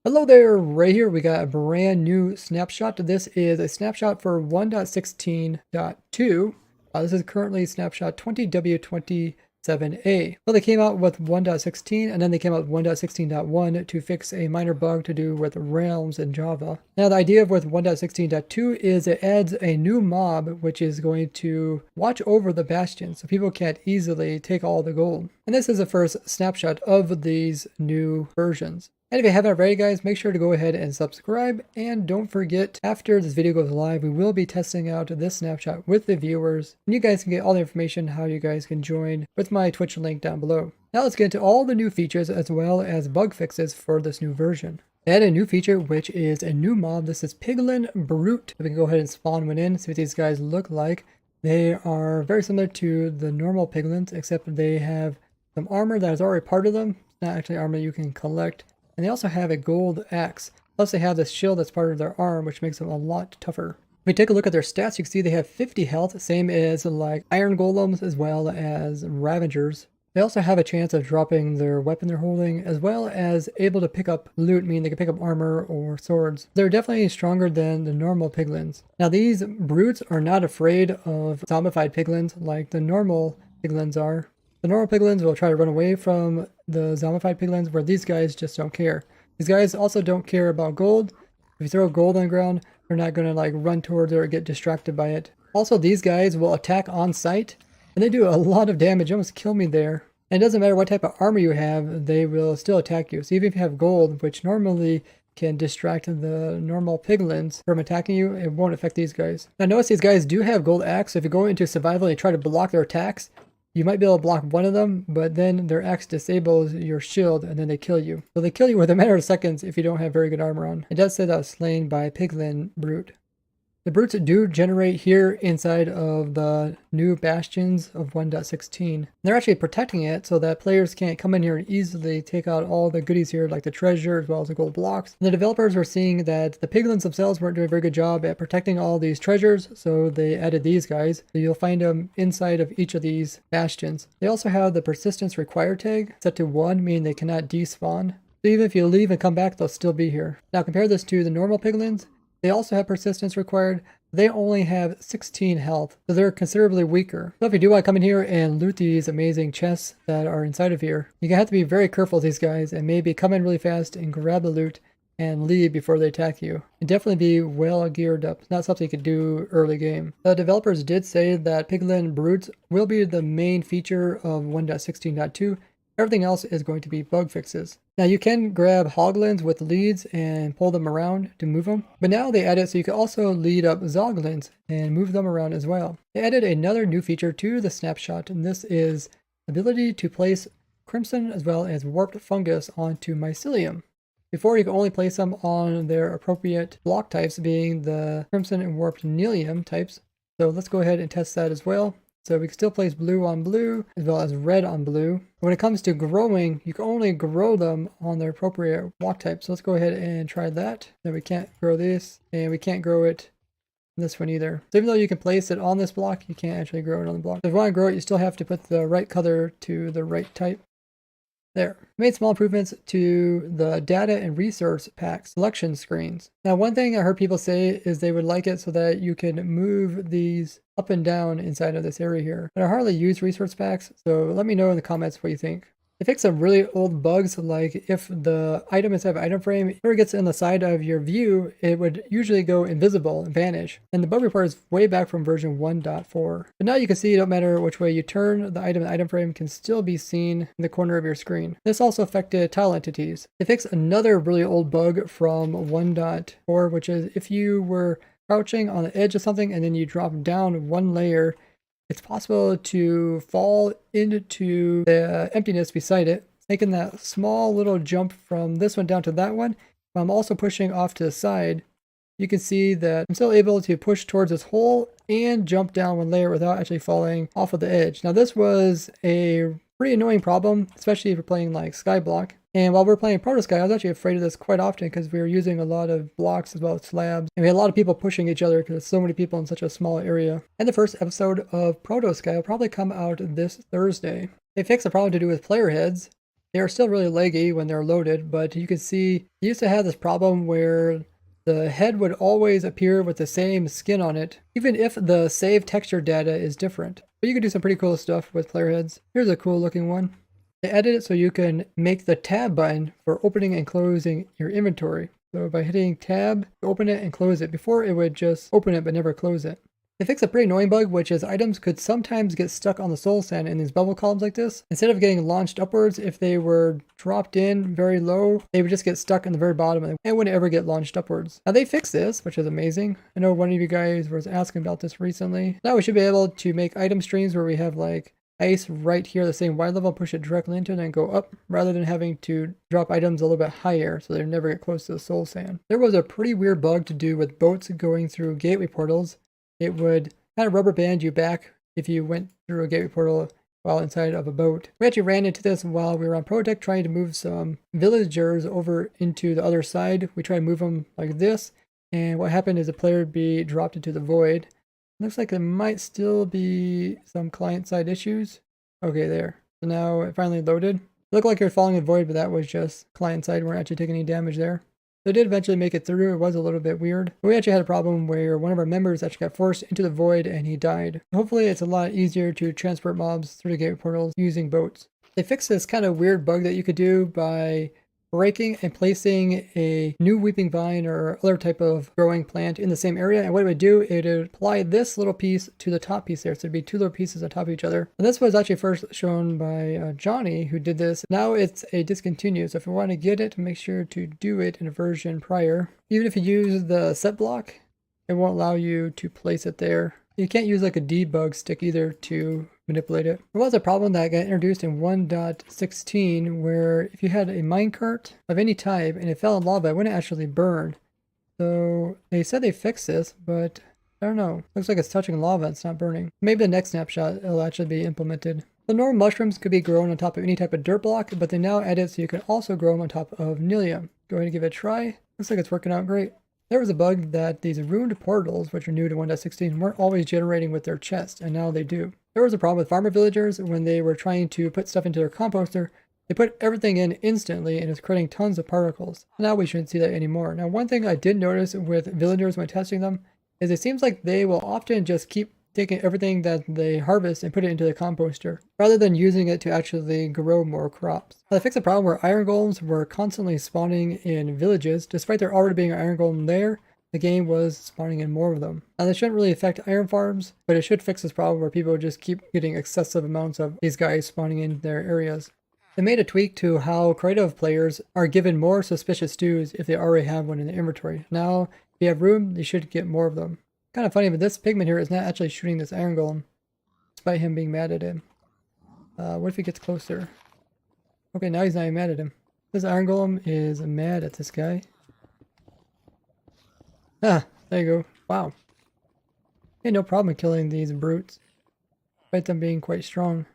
Hello there, right here we got a brand new snapshot. This is a snapshot for 1.16.2. This is currently snapshot 20W27A. Well, they came out with 1.16 and then they came out with 1.16.1 to fix a minor bug to do with realms in Java. Now, the idea with 1.16.2 is it adds a new mob which is going to watch over the bastion so people can't easily take all the gold. And this is the first snapshot of these new versions. And if you haven't already, guys, make sure to go ahead and subscribe. And don't forget, after this video goes live, we will be testing out this snapshot with the viewers. And you guys can get all the information how you guys can join with my Twitch link down below. Now let's get into all the new features as well as bug fixes for this new version. Add a new feature, which is a new mob. This is Piglin Brute. We can go ahead and spawn one in, see what these guys look like. They are very similar to the normal piglins, except they have some armor that is already part of them. It's not actually armor you can collect. And they also have a gold axe. Plus they have this shield that's part of their arm, which makes them a lot tougher. If we take a look at their stats, you can see they have 50 health, same as like iron golems as well as ravagers. They also have a chance of dropping their weapon they're holding, as well as able to pick up loot, meaning they can pick up armor or swords. They're definitely stronger than the normal piglins. Now these brutes are not afraid of zombified piglins like the normal piglins are. The normal piglins will try to run away from the zombified piglins, where these guys just don't care. These guys also don't care about gold. If you throw gold on the ground, they're not going to like run towards it or get distracted by it. Also, these guys will attack on sight, and they do a lot of damage. Almost kill me there. And it doesn't matter what type of armor you have, they will still attack you. So even if you have gold, which normally can distract the normal piglins from attacking you, it won't affect these guys. Now notice these guys do have gold axe, so if you go into survival and you try to block their attacks, you might be able to block one of them, but then their axe disables your shield and then they kill you. So they kill you within a matter of seconds if you don't have very good armor on. It does say that was slain by Piglin Brute. The brutes do generate here inside of the new bastions of 1.16. They're actually protecting it so that players can't come in here and easily take out all the goodies here, like the treasure as well as the gold blocks. And the developers were seeing that the piglins themselves weren't doing a very good job at protecting all these treasures, so they added these guys. So you'll find them inside of each of these bastions. They also have the persistence required tag set to 1, meaning they cannot despawn. So even if you leave and come back, they'll still be here. Now compare this to the normal piglins. They also have persistence required. They only have 16 health, so they're considerably weaker. So if you do want to come in here and loot these amazing chests that are inside of here, you're going to have to be very careful with these guys and maybe come in really fast and grab the loot and leave before they attack you. And definitely be well geared up. It's not something you could do early game. The developers did say that Piglin Brutes will be the main feature of 1.16.2. Everything else is going to be bug fixes. Now you can grab hoglins with leads and pull them around to move them, but now they added so you can also lead up zoglins and move them around as well. They added another new feature to the snapshot, and this is ability to place crimson as well as warped fungus onto mycelium. Before, you could only place them on their appropriate block types, being the crimson and warped nelium types. So let's go ahead and test that as well. So we can still place blue on blue as well as red on blue. When it comes to growing, you can only grow them on their appropriate block type. So let's go ahead and try that. Then we can't grow this, and we can't grow it in this one either. So even though you can place it on this block, you can't actually grow it on the block. So if you want to grow it, you still have to put the right color to the right type. There. Made small improvements to the data and resource pack selection screens. Now, one thing I heard people say is they would like it so that you can move these up and down inside of this area here. But I hardly use resource packs, so let me know in the comments what you think. They fix some really old bugs, like if the item inside of an item frame ever gets in the side of your view, it would usually go invisible and vanish. And the bug report is way back from version 1.4. But now you can see, no matter which way you turn, the item frame can still be seen in the corner of your screen. This also affected tile entities. They fixed another really old bug from 1.4, which is if you were crouching on the edge of something and then you drop down one layer, it's possible to fall into the emptiness beside it, making that small little jump from this one down to that one. But I'm also pushing off to the side. You can see that I'm still able to push towards this hole and jump down one layer without actually falling off of the edge. Now this was a pretty annoying problem, especially if you're playing like Skyblock. And while we're playing Proto Sky, I was actually afraid of this quite often because we were using a lot of blocks as well as slabs. And we had a lot of people pushing each other because there's so many people in such a small area. And the first episode of Proto Sky will probably come out this Thursday. They fixed a problem to do with player heads. They are still really laggy when they're loaded, but you can see you used to have this problem where the head would always appear with the same skin on it, even if the save texture data is different. But you can do some pretty cool stuff with player heads. Here's a cool looking one. They added it so you can make the tab button for opening and closing your inventory. So by hitting tab, open it and close it. Before it would just open it but never close it. They fixed a pretty annoying bug, which is items could sometimes get stuck on the soul sand in these bubble columns like this. Instead of getting launched upwards, if they were dropped in very low, they would just get stuck in the very bottom and wouldn't ever get launched upwards. Now they fixed this, which is amazing. I know one of you guys was asking about this recently. Now we should be able to make item streams where we have like ice right here, the same Y level, push it directly into it and go up, rather than having to drop items a little bit higher so they never get close to the soul sand. There was a pretty weird bug to do with boats going through gateway portals. It would kind of rubber band you back if you went through a gateway portal while inside of a boat. We actually ran into this while we were on Pro Deck trying to move some villagers over into the other side. We tried to move them like this, and what happened is the player would be dropped into the void. Looks like there might still be some client-side issues. Okay, there. So now it finally loaded. It looked like you're falling in the void, but that was just client-side. We weren't actually taking any damage there. So it did eventually make it through. It was a little bit weird. But we actually had a problem where one of our members actually got forced into the void and he died. Hopefully it's a lot easier to transport mobs through the gateway portals using boats. They fixed this kind of weird bug that you could do by breaking and placing a new weeping vine or other type of growing plant in the same area. And what it would do, it would apply this little piece to the top piece there. So it'd be two little pieces on top of each other. And this was actually first shown by Johnny, who did this. Now it's a discontinued. So if you want to get it, make sure to do it in a version prior. Even if you use the set block, it won't allow you to place it there. You can't use like a debug stick either to manipulate it. There was a problem that got introduced in 1.16 where if you had a minecart of any type and it fell in lava, it wouldn't actually burn. So they said they fixed this, but I don't know. Looks like it's touching lava, it's not burning. Maybe the next snapshot it'll actually be implemented. The normal mushrooms could be grown on top of any type of dirt block, but they now added so you can also grow them on top of Nilium. Go ahead and give it a try. Looks like it's working out great. There was a bug that these ruined portals, which are new to 1.16, weren't always generating with their chest, and now they do. There was a problem with farmer villagers when they were trying to put stuff into their composter. They put everything in instantly and it's creating tons of particles. Now we shouldn't see that anymore. Now one thing I did notice with villagers when testing them is it seems like they will often just keep taking everything that they harvest and put it into the composter, rather than using it to actually grow more crops. Now, they fixed a problem where iron golems were constantly spawning in villages. Despite there already being an iron golem there, the game was spawning in more of them. Now this shouldn't really affect iron farms, but it should fix this problem where people just keep getting excessive amounts of these guys spawning in their areas. They made a tweak to how creative players are given more suspicious stews if they already have one in the inventory. Now, if you have room, you should get more of them. Kind of funny, but this pigman here is not actually shooting this iron golem, despite him being mad at him. What if he gets closer? Okay, now he's not even mad at him. This iron golem is mad at this guy. Ah, there you go. Wow. He had no problem killing these brutes, despite them being quite strong.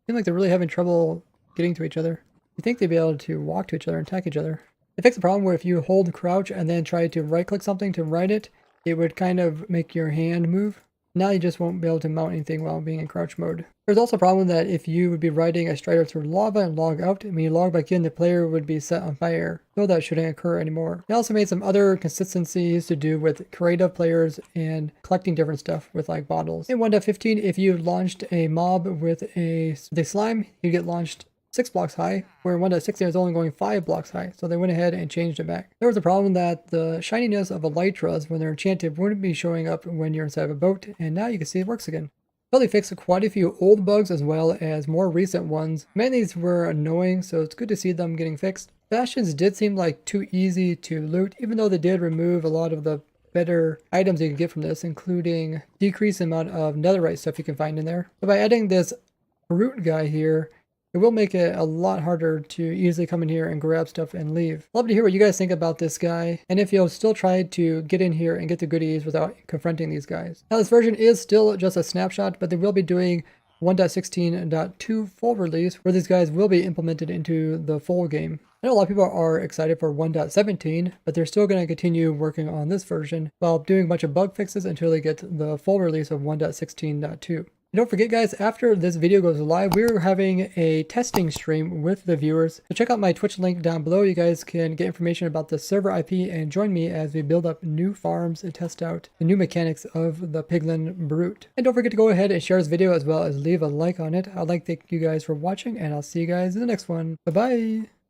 Seem like they're really having trouble getting to each other. You think they'd be able to walk to each other and attack each other. They fixed the problem where if you hold crouch and then try to right click something to write it, it would kind of make your hand move. Now you just won't be able to mount anything while being in crouch mode. There's also a problem that if you would be riding a strider through lava and log out, and when you log back in, the player would be set on fire. So that shouldn't occur anymore. They also made some other consistencies to do with creative players and collecting different stuff with like bottles. In 1.15, if you launched a mob with the slime, you get launched 6 blocks high, where in 1.16 it was only going 5 blocks high, so they went ahead and changed it back. There was a problem that the shininess of elytras when they're enchanted wouldn't be showing up when you're inside of a boat, and now you can see it works again. Well, they fixed quite a few old bugs as well as more recent ones. Many of these were annoying, so it's good to see them getting fixed. Bastions did seem like too easy to loot, even though they did remove a lot of the better items you can get from this, including decreased amount of netherite stuff you can find in there. So by adding this root guy here, it will make it a lot harder to easily come in here and grab stuff and leave. Love to hear what you guys think about this guy, and if you'll still try to get in here and get the goodies without confronting these guys. Now this version is still just a snapshot, but they will be doing 1.16.2 full release, where these guys will be implemented into the full game. I know a lot of people are excited for 1.17, but they're still going to continue working on this version while doing a bunch of bug fixes until they get the full release of 1.16.2. And don't forget guys, after this video goes live, we're having a testing stream with the viewers. So check out my Twitch link down below. You guys can get information about the server IP and join me as we build up new farms and test out the new mechanics of the Piglin Brute. And don't forget to go ahead and share this video as well as leave a like on it. I'd like to thank you guys for watching, and I'll see you guys in the next one. Bye bye!